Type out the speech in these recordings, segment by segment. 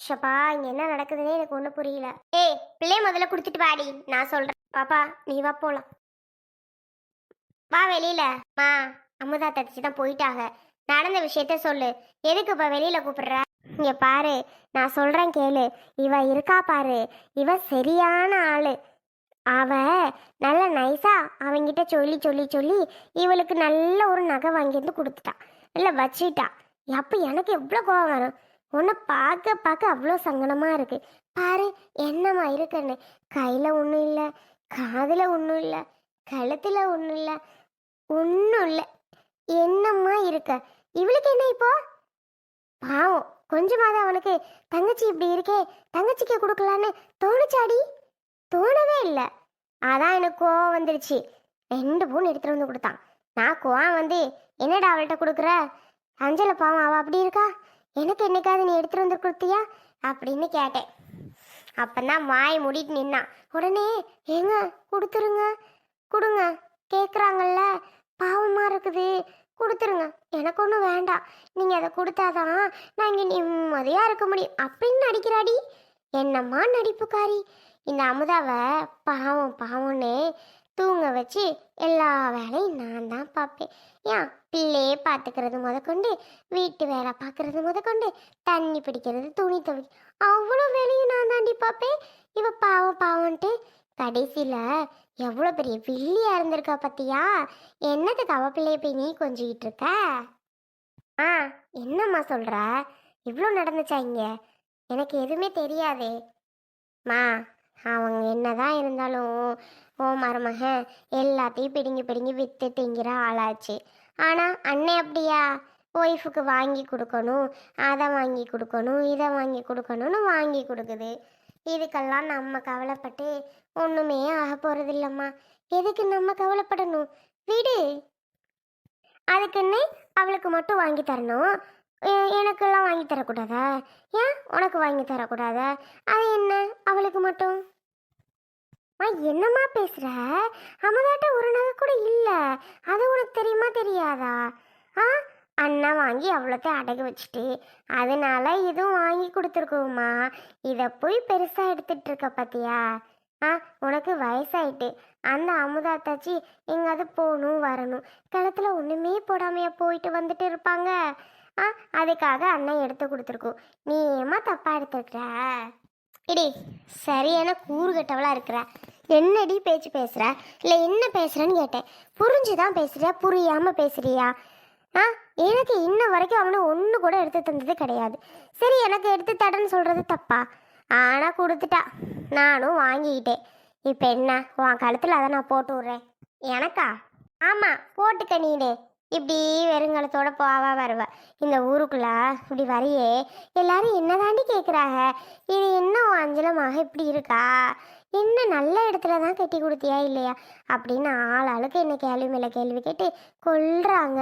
ஷப்பா இங்க என்ன நடக்குதுன்னே எனக்கு ஒன்றும் புரியல. ஏய் பிள்ளைய முதல்ல கொடுத்துட்டு வாடி, நான் சொல்றேன். பாப்பா நீ வா போலாம். வா வெளியில. மா, அமுதா தச்சு தான் போயிட்டாங்க. நடந்த விஷயத்த சொல்லு. எதுக்கு இப்ப வெளியில கூப்பிடுற? இங்க பாரு, நான் சொல்றேன் கேளு. இவ இருக்கா பாரு, இவ சரியான ஆளு. அவ நல்ல நைஸா அவங்கிட்ட சொல்லி சொல்லி சொல்லி இவளுக்கு நல்ல ஒரு நகை வாங்கி வந்து கொடுத்துட்டா, இல்லை வச்சிட்டா. அப்போ எனக்கு எவ்வளோ கோவம் வரும். உன்னை பார்க்க பார்க்க அவ்வளோ சங்கடமா இருக்கு. பாரு என்னம்மா இருக்குன்னு. கையில் ஒன்றும் இல்லை, காதில் ஒன்றும் இல்லை, கழுத்தில் ஒன்றும் இல்லை, ஒன்றும் இல்லை. என்னம்மா இருக்க இவளுக்கு என்ன இப்போ? பாவம், கொஞ்சமாவது அவனுக்கு தங்கச்சி இப்படி இருக்கே, தங்கச்சிக்கு கொடுக்கலான்னு தோணுச்சாடி? தோணவே இல்லை. அதான் எனக்கு கோவம் வந்துடுச்சு. 2 பவுன் எடுத்துட்டு வந்து கொடுத்தான். நான் கோவம் வந்து என்னடா அவள்கிட்ட கொடுக்குற, அஞ்சலை பாவம் அவள் அப்படி இருக்கா, எனக்கு என்னைக்காவது நீ எடுத்துட்டு வந்து கொடுத்தியா அப்படின்னு கேட்டேன். அப்பந்தான் வாய் மூடிட்டு நின்னான். உடனே ஏங்க கொடுத்துருங்க, கொடுங்க, கேட்குறாங்கல்ல, பாவமாக இருக்குது, கொடுத்துருங்க, எனக்கு ஒன்றும் வேண்டாம், நீங்கள் அதை கொடுத்தாதான் நான் இங்கே நிம்மதியாக இருக்க முடியும் அப்படின்னு நடிக்கிறாடி. என்னம்மா நடிப்புக்காரி. இந்த அமுதாவை பாவம் பாவம்னு தூங்க வச்சு எல்லா வேலையும் நான் தான் பார்ப்பேன். ஏன் பிள்ளையே பார்த்துக்கிறது முதற்கொண்டு, வீட்டு வேலை பார்க்கறது முதற்கொண்டு, தண்ணி பிடிக்கிறது, துணி துவைக்க, அவ்வளோ வேலையும் நான் தாண்டி பார்ப்பேன். இவ பாவம் பாவம்ன்ட்டு கடைசியில் எவ்வளோ பெரிய வில்லியா இருந்திருக்கா பார்த்தியா? என்னத்துக்கு அவ பிள்ளைய போய் நீ கொஞ்சிக்கிட்டு இருக்க? ஆ, என்னம்மா சொல்கிற? இவ்வளோ நடந்துச்சா இங்கே? எனக்கு எதுவுமே தெரியாதே. மா, அவங்க என்னதான் இருந்தாலும் ஓ மருமகன் எல்லாத்தையும் பிடுங்கி பிடுங்கி விற்று திங்கிற ஆளாச்சு. ஆனால் அண்ணன் அப்படியா? ஒய்ஃபுக்கு வாங்கி கொடுக்கணும், அதை வாங்கி கொடுக்கணும், இதை வாங்கி கொடுக்கணும்னு வாங்கி கொடுக்குது. இதுக்கெல்லாம் நம்ம கவலைப்பட்டு ஒன்றுமே ஆக போகிறது இல்லைம்மா. எதுக்கு நம்ம கவலைப்படணும்? விடு. அதுக்குன்னு அவளுக்கு மட்டும் வாங்கி தரணும், எனக்கெல்லாம் வாங்கி தரக்கூடாதா? ஏன் உனக்கு வாங்கி தரக்கூடாதா? அது என்ன அவளுக்கு மட்டும்? என்னம்மா பேசுற? அமுதாட்ட ஒரு நகை கூட இல்லை, அது உனக்கு தெரியுமா தெரியாதா? ஆ, அண்ணா வாங்கி அவ்வளோத்தையும் அடகு வச்சுட்டு அதனால இதுவும் வாங்கி கொடுத்துருக்கோம்மா. இதை போய் பெருசாக எடுத்துட்டு இருக்க பார்த்தியா? ஆ, உனக்கு வயசாயிட்டு அந்த அமுதாத்தாச்சி எங்காவது போகணும் வரணும், கிணத்துல ஒன்றுமே போடாமையா போயிட்டு வந்துட்டு இருப்பாங்க. ஆ, அதுக்காக அண்ணன் எடுத்து கொடுத்துருக்கோம். நீ ஏமா தப்பாக எடுத்துக்கிற? இடி சரியான கூறுகட்டவளா இருக்கிற. என்னடி பேச்சு பேசுற? இல்லை என்ன பேசுறேன்னு கேட்டேன். புரிஞ்சுதான் பேசுறியா, புரியாம பேசுறியா? ஆ, எனக்கு இன்ன வரைக்கும் அவனை ஒன்று கூட எடுத்து தந்தது கிடையாது. சரி, எனக்கு எடுத்து தடன்னு சொல்றது தப்பா? ஆனால் கொடுத்துட்டா, நானும் வாங்கிக்கிட்டேன். இப்போ என்ன உன் கழுத்தில் அதை நான் போட்டு விட்றேன். எனக்கா? ஆமாம், போட்டுக்க நீனே. இப்படி வெறுங்கலத்தோட போவா வருவ. இந்த ஊருக்குள்ள இப்படி வரையே எல்லாரும் என்ன தாண்டி கேட்குறாங்க, இது என்ன அஞ்சலமாக இப்படி இருக்கா, என்ன நல்ல இடத்துல தான் கட்டி கொடுத்தியா இல்லையா அப்படின்னு ஆளுக்கு என்ன கேள்வி மேலே கேள்வி கேட்டு கொல்றாங்க.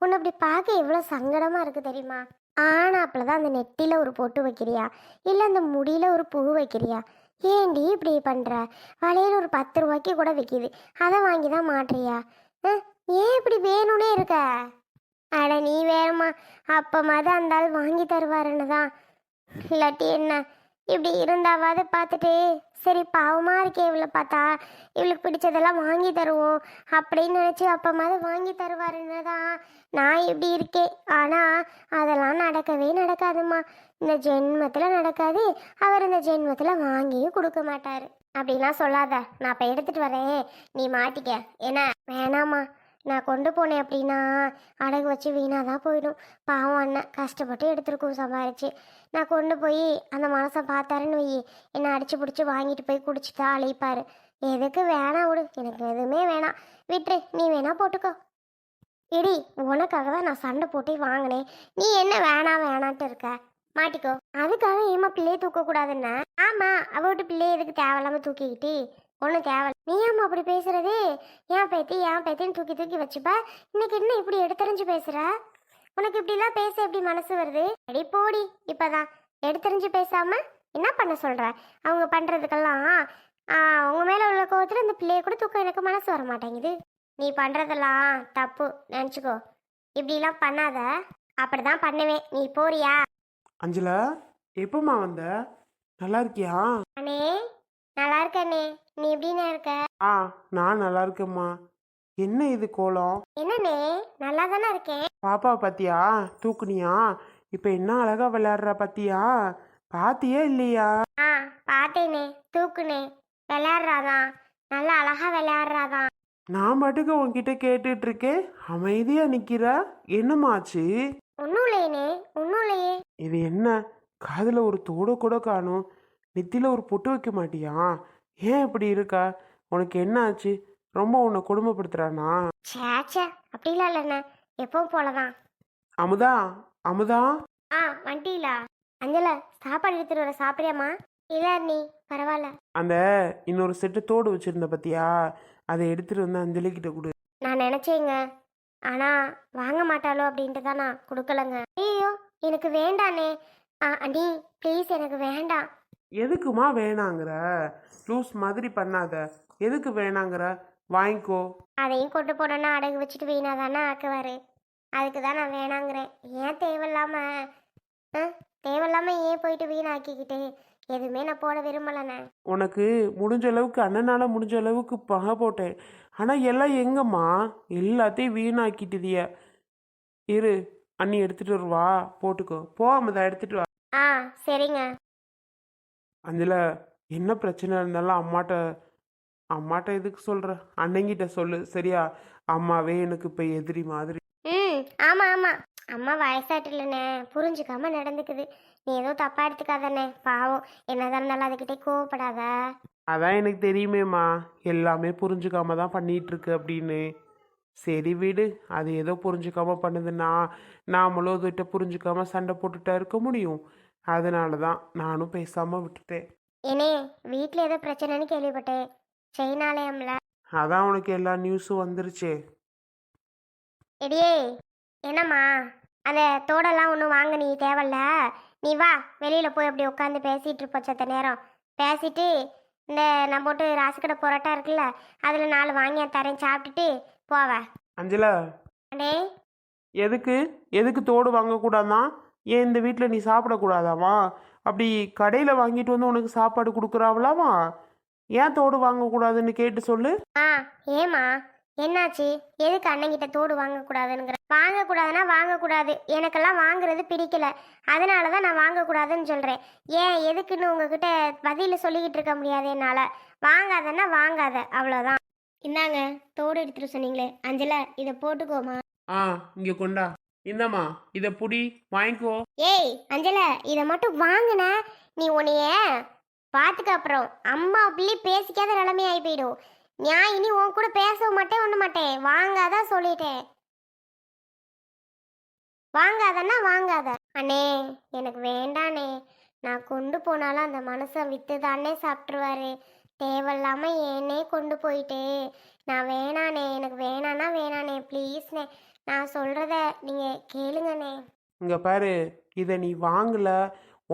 உன்னை அப்படி பார்க்க எவ்வளோ சங்கடமாக இருக்குது தெரியுமா? ஆனாப்பில் தான் அந்த நெத்தியில் ஒரு பொட்டு வைக்கிறியா, இல்லை அந்த முடியில் ஒரு பூ வைக்கிறியா? ஏண்டி இப்படி பண்ணுற? வளையல் ஒரு 10 ரூபாய்க்கு கூட விற்கிது, அதை வாங்கி தான் மாட்டுறியா? ஏன் இப்படி வேணும்னே இருக்க? அட நீ வேணுமா? அப்பமாவது அந்த ஆள் வாங்கி தருவாருன்னு தான். இல்லாட்டி என்ன இப்படி இருந்தாவாது பார்த்துட்டு சரி பாவமாக இருக்கே இவளை பார்த்தா, இவளுக்கு பிடிச்சதெல்லாம் வாங்கி தருவோம் அப்படின்னு நினச்சி அப்பமாவது வாங்கி தருவாருன்னு தான் நான் இப்படி இருக்கேன். ஆனால் அதெல்லாம் நடக்கவே நடக்காதும்மா. இந்த ஜென்மத்தில் நடக்காது. அவர் இந்த ஜென்மத்தில் வாங்கியும் கொடுக்க மாட்டார். அப்படிலாம் சொல்லாத, நான் இப்போ எடுத்துகிட்டு வரேன், நீ மாட்டிக்க. என்ன வேணாம்மா, நான் கொண்டு போனேன் அப்படின்னா அடகு வச்சு வீணாக தான் போயிடும். பாவம் அண்ணன் கஷ்டப்பட்டு எடுத்துருக்கோம் சம்பாரிச்சு. நான் கொண்டு போய் அந்த மனசை பார்த்தாருன்னு வை, என்னை அடிச்சு பிடிச்சி வாங்கிட்டு போய் குடிச்சிட்டா அழைப்பார். எதுக்கு வேணாம் விடு, எனக்கு எதுவுமே வேணாம், விட்டுரு, நீ வேணா போட்டுக்கோ. இடி உனக்காக தான் நான் சண்டை போட்டே வாங்கினேன், நீ என்ன வேணாம் வேணான்ட்டு இருக்க? மாட்டிக்கோ. அதுக்காக ஏமா பிள்ளையை தூக்கக்கூடாதுன்னா? ஆமாம், அவட்டு பிள்ளைய எதுக்கு தேவையில்லாமல் தூக்கிக்கிட்டு? ஒன்றும் தேவை. நீ ஏமா அப்படி பேசுறது? ஏன் பேத்தின்னு தூக்கி தூக்கி வச்சுப்பா. இன்னைக்கு என்ன இப்படி எடுத்தறிஞ்சு பேசுற? உனக்கு இப்படிலாம் பேச எப்படி மனசு வருது? அடி போடி. இப்போதான் எடுத்தறிஞ்சு பேசாம என்ன பண்ண சொல்ற? அவங்க பண்ணுறதுக்கெல்லாம் அவங்க மேலே உள்ள கோவத்தில் இந்த பிள்ளைய கூட தூக்க எனக்கு மனசு வர மாட்டேங்குது. நீ பண்ணுறதெல்லாம் தப்பு நினச்சிக்கோ, இப்படிலாம் பண்ணாத. அப்படிதான் பண்ணுவேன். நீ போறியா? அஞ்சலா, எப்பம்மா வந்த? நல்லா இருக்கியா? அண்ணே நல்லா இருக்கண்ணே. நீ எப்படிண்ணே இருக்க? ஆ, நான் நல்லா இருக்கேம்மா. என்ன இது கோலம்? என்னண்ணே நல்லா தானே இருக்கேன். பாப்பா பாத்தியா? தூக்குனியா? இப்ப என்ன அழகா விளையாடுற பாத்தியா? பாத்தியா இல்லையா? ஆ பார்த்தேனே, தூக்குனே. விளையாடுறாதான், நல்லா அழகா விளையாடுறாதான். நான் பாட்டுக்கு உன்கிட்ட கேட்டுட்டு இருக்கேன், அமைதியா நிக்கிற. என்னமாச்சு? ஒன்றும் இல்லையேண்ணே, ஒன்றும் இல்லையே. இது என்ன? காதுல ஒரு தோடு கூட காணும். நெத்தியில ஒரு பொட்டு வைக்க மாட்டியா? ஏன் இப்படி இருக்கா? உனக்கு என்ன ஆச்சு? ரொம்ப உன்னை கொடுமைப்படுத்துறானா? சேச்சே, அப்படிலாம் இல்லைண்ணே, எப்பவும் போலதான். அமுதா, அமுதா. ஆ வண்டியிலா? அஞ்சல, சாப்பாடு எடுத்துட்டு வர, சாப்பிட்றியாம்மா? இல்லை நீ பரவாயில்ல. அந்த இன்னொரு செட்டு தோடு வச்சிருந்த பத்தியா? அதை எடுத்துட்டு வந்து அஞ்சலி கிட்ட கொடு. நான் நினச்சேங்க, ஆனால் வாங்க மாட்டாளோ அப்படின்ட்டு தான் நான் கொடுக்கலங்க. ஐயோ எனக்கு வேண்டாண்ணே. அண்ணி ப்ளீஸ் எனக்கு வேண்டாம். எதுக்குமா வேணாங்கிற? லூஸ் மாதிரி பண்ணாத. எதுக்கு வேணாங்கிற? வாங்கிக்கோ. அதையும் கொண்டு போனோன்னா அடகு வச்சுட்டு வீணா தானே ஆக்குவார். அதுக்கு தான் நான் வேணாங்கிறேன். ஏன் தேவையில்லாம தேவையில்லாம ஏன் போயிட்டு வீணாக்கிக்கிட்டு எதுவுமே நான் போட விரும்பலைண்ணே. உனக்கு முடிஞ்ச அளவுக்கு அண்ணனால முடிஞ்ச அளவுக்கு பகை போட்டேன். ஆனால் எல்லாம் எங்கம்மா? எல்லாத்தையும் வீணாக்கிட்டுதிய. இரு, அண்ணி எடுத்துட்டு வருவா, போட்டுக்கோ. போகாமதா எடுத்துட்டு வா. ஆ சரிங்க. அஞ்சல, என்ன பிரச்சனை இருந்தாலும் அம்மாட்ட அம்மாட்ட எதுக்கு சொல்ற? அண்ணங்கிட்ட சொல்லு, சரியா? அம்மாவே எனக்கு இப்போ எதிரி மாதிரி. ம் ஆமாம் ஆமாம், அம்மா வயசாயிட்டுலண்ணே, புரிஞ்சுக்காம நடந்துக்குது. நீ எதுவும் தப்பாக எடுத்துக்காதண்ணே, பாவம். என்னதான் இருந்தாலும் அதுக்கிட்டே கோவப்படாத. அதான் எனக்கு தெரியுமேம்மா, எல்லாமே புரிஞ்சுக்காம தான் பண்ணிட்டு இருக்கு அப்படின்னு. சரி விடு, அது ஏதோ புரிஞ்சுக்காம பண்ணுதுன்னா நாமளும் அதுகிட்ட புரிஞ்சுக்காம சண்டை போட்டுட்டா இருக்க முடியும். அதனால தான் நானும் பேசாம விட்டுட்டேன். ஏனே வீட்டில் ஏதோ பிரச்சனைன்னு கேள்விப்பட்டேன், செயினாலயம்ல. அதான் உனக்கு எல்லா நியூஸும் வந்துருச்சே. எடியே என்னம்மா, அந்த தோடெல்லாம் ஒன்றும் வாங்க நீ தேவையில்ல. நீ வா, வெளியில் போய் அப்படி உட்காந்து பேசிகிட்டு இருப்போம் சத்த நேரம். பேசிட்டு இந்த நான் போட்டு ராசுக்கடை பரோட்டா இருக்குல்ல, அதில் 4 வாங்கி தரேன், சாப்பிட்டுட்டு போவ. அஞ்சலா, அடே எதுக்கு எதுக்கு தோடு வாங்கக்கூடாதான்? ஏன் இந்த வீட்டில் நீ சாப்பிடக்கூடாதாமா? அப்படி கடையில் வாங்கிட்டு வந்து உனக்கு சாப்பாடு கொடுக்குறாவலாமா? ஏன் தோடு வாங்கக்கூடாதுன்னு கேட்டு சொல்லு. ஆ ஏம்மா என்னாச்சு? எதுக்கு அண்ணங்கிட்ட தோடு வாங்கக்கூடாதுங்கிற? வாங்கக்கூடாதுன்னா வாங்கக்கூடாது, எனக்கெல்லாம் வாங்குறது பிடிக்கல. அதனால தான் நான் வாங்கக்கூடாதுன்னு சொல்கிறேன். ஏன் எதுக்குன்னு உங்ககிட்ட பதில் சொல்லிக்கிட்டு இருக்க முடியாது என்னால். வாங்காதன்னா வாங்காத, அவ்வளோதான். இந்தாங்க தோடு எடுத்துட்டு சொன்னீங்களே அஞ்சல, இதை போட்டுக்கோமா. ஆ, இங்கே கொண்டா. இந்தம்மா, இதை புடி, வாங்கிக்கோ. ஏய் அஞ்சல, இதை மட்டும் வாங்கின நீ உன்னைய பார்த்துக்க. அப்புறம் அம்மா பிள்ளை பேசிக்காத நிலைமை ஆகி போயிடும். நான் இனி உன் கூட பேசவும் மாட்டேன், ஒண்ணு மாட்டேன். வாங்காதான் சொல்லிட்டேன். வாங்காதன்னா வாங்காத. அண்ணே எனக்கு வேண்டானே. நான் கொண்டு போனாலும் அந்த மனுஷன் வித்து தானே சாப்பிட்ருவாரு. தேவையில்லாம ஏனே கொண்டு போயிட்டு. நான் வேணானே, எனக்கு வேணான்னா வேணானே, ப்ளீஸ்ண்ணே. நான் சொல்றத நீங்க கேளுங்கண்ணே. இங்க பாரு, இதை நீ வாங்கல,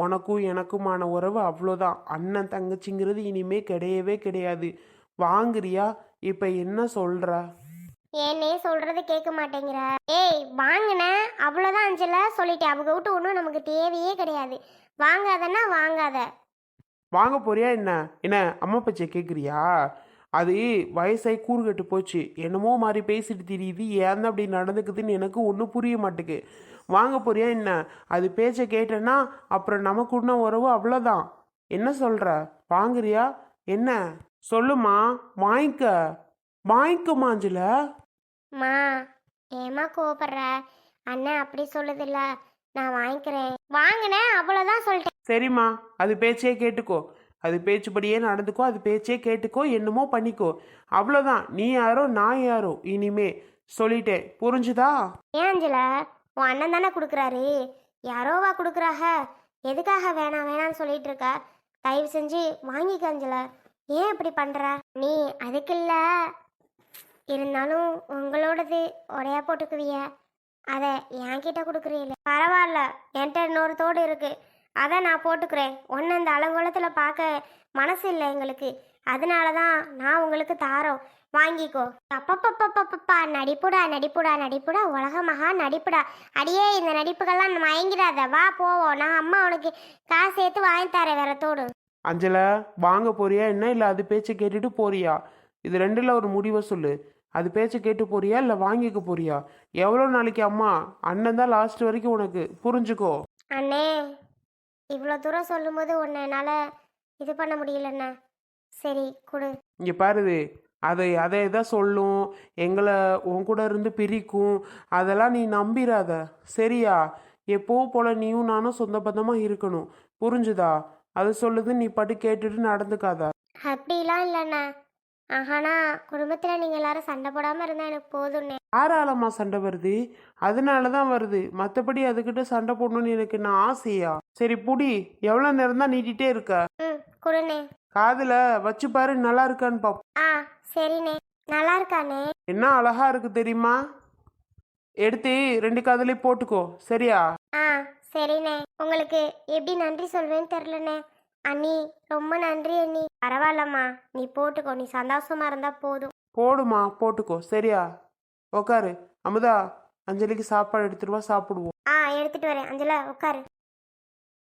உனக்கும் எனக்குமான உறவு அவ்வளோதான். அண்ணன் தங்கச்சிங்கிறது இனிமே கிடையவே கிடையாது. வாங்குறியா? இப்போ என்ன சொல்ற? ஏன்னே சொல்றது கேட்க மாட்டேங்கிற? ஏய் வாங்கின அவ்வளோதான் அஞ்சல, சொல்லிட்டேன். அவங்க விட்டு ஒன்றும் நமக்கு தேவையே கிடையாது. வாங்காதன்னா வாங்காத. வாங்க போறியா என்ன? என்ன அம்மா பச்சை கேட்குறியா? அது வயசாகி கூறுகட்டு போச்சு, என்னமோ மாதிரி பேசிட்டு திரியுது. ஏன் அப்படி நடந்துக்குதுன்னு எனக்கு ஒன்றும் புரிய மாட்டேக்கு. வாங்க போறியா என்ன? அது பேச்சை கேட்டேன்னா அப்புறம் நமக்கு உன்ன உறவு அவ்வளோதான். என்ன சொல்ற? வாங்குறியா என்ன? சொல்லுமா, வாங்கிக்க. வாங்கிக்கோமா அஞ்சல. மா ஏமா கோவப்படுற? அண்ணன் அப்படி சொல்லுதில்ல, நான் வாங்கிக்கிறேன். வாங்கினேன் அவ்வளோதான் சொல்லிட்டேன். சரிம்மா, அது பேச்சே கேட்டுக்கோ. அது பேச்சுப்படியே நடந்துக்கோ. அது பேச்சே கேட்டுக்கோ, என்னமோ பண்ணிக்கோ. அவ்வளோதான். நீ யாரோ நான் யாரோ இனிமே. சொல்லிட்டேன், புரிஞ்சுதா? ஏன் அஞ்சல, உன் அண்ணன் தானே கொடுக்குறாரு, யாரோவா கொடுக்குறாக? எதுக்காக வேணாம் வேணாம்னு சொல்லிட்டு இருக்க? தயவு செஞ்சு வாங்கிக்க அஞ்சல. ஏன் இப்படி பண்ற நீ? அதுக்கு இல்ல, இருந்தாலும் உங்களோடது உடையா போட்டுக்குவிய, அதை என்கிட்ட கொடுக்குறீல்ல. பரவாயில்ல, என்கிட்ட இன்னொரு தோடு இருக்கு, அதை நான் போட்டுக்கிறேன். ஒன்று இந்த அலங்கோலத்தில் பார்க்க மனசு இல்லை எங்களுக்கு, அதனால தான் நான் உங்களுக்கு தாரோம். வாங்கிக்கோ. அப்பப்பப்பப்பப்பா, நடிப்புடா நடிப்புடா நடிப்புடா, உலக மகா நடிப்புடா. அடியே இந்த நடிப்புகள்லாம் மயங்கிடாத, வா போவோம். நான் அம்மா உனக்கு காசு சேர்த்து வாங்கி தரேன் வேற தோடு. அஞ்சலை, வாங்க போறியா என்ன, இல்லை அது பேச்சை கேட்டுட்டு போறியா? இது ரெண்டில் ஒரு முடிவை சொல்லு. அது பேச்சை கேட்டு போறியா இல்லை வாங்கிக்க போறியா? எவ்வளோ நாளைக்கு அம்மா? அண்ணன் தான் லாஸ்ட் வரைக்கும் உனக்கு, புரிஞ்சுக்கோ. அண்ணே, இவ்வளோ தூரம் சொல்லும்போது உன்னை என்னால் இது பண்ண முடியலண்ணே. சரி கொடு. இங்கே பாருது, அதை தான் சொல்லும், எங்களை உன் கூட இருந்து பிரிக்கும், அதெல்லாம் நீ நம்பிராத. சரியா? எப்பவும் போல நீயும் நானும் சொந்த பந்தமாக இருக்கணும். புரிஞ்சுதா? அது சொல்லுது, நீ பாட்டு கேட்டுட்டு நடந்துக்காத. அப்படிலாம் இல்லைண்ணே. ஆஹானா குடும்பத்தில் நீங்கள் எல்லாரும் சண்டை போடாமல் இருந்தால் எனக்கு போதும்ண்ணே. யாராலம்மா சண்டை வருது? அதனால தான் வருது. மற்றபடி அதுக்கிட்ட சண்டை போடணும்னு எனக்கு என்ன ஆசையா? சரி புடி, எவ்வளோ நேரம் தான் நீட்டிகிட்டே இருக்க? ம் கொடுண்ணே. காதில் வச்சு பாரு, நல்லா இருக்கான்னு பாப்போம். ஆ சரிண்ணே. நல்லா இருக்காண்ணே. என்ன அழகா இருக்கு தெரியுமா? எடுத்து ரெண்டு காதுலயும் போட்டுக்கோ. சரியா? ஆ சரிண்ணே. உங்களுக்கு எப்படி நன்றி சொல்வேன்னு தெரிலண்ணே. அண்ணி ரொம்ப நன்றி அண்ணி. பரவாயில்லம்மா, நீ போட்டுக்கோ, நீ சந்தோஷமா இருந்தா போதும். போடுமா, போட்டுக்கோ. சரியா? உக்காரு. அமுதா, அஞ்சலிக்கு சாப்பாடு எடுத்துட்டு வா, சாப்பிடுவோம். ஆ எடுத்துட்டு வரேன். அஞ்சலா உட்காரு.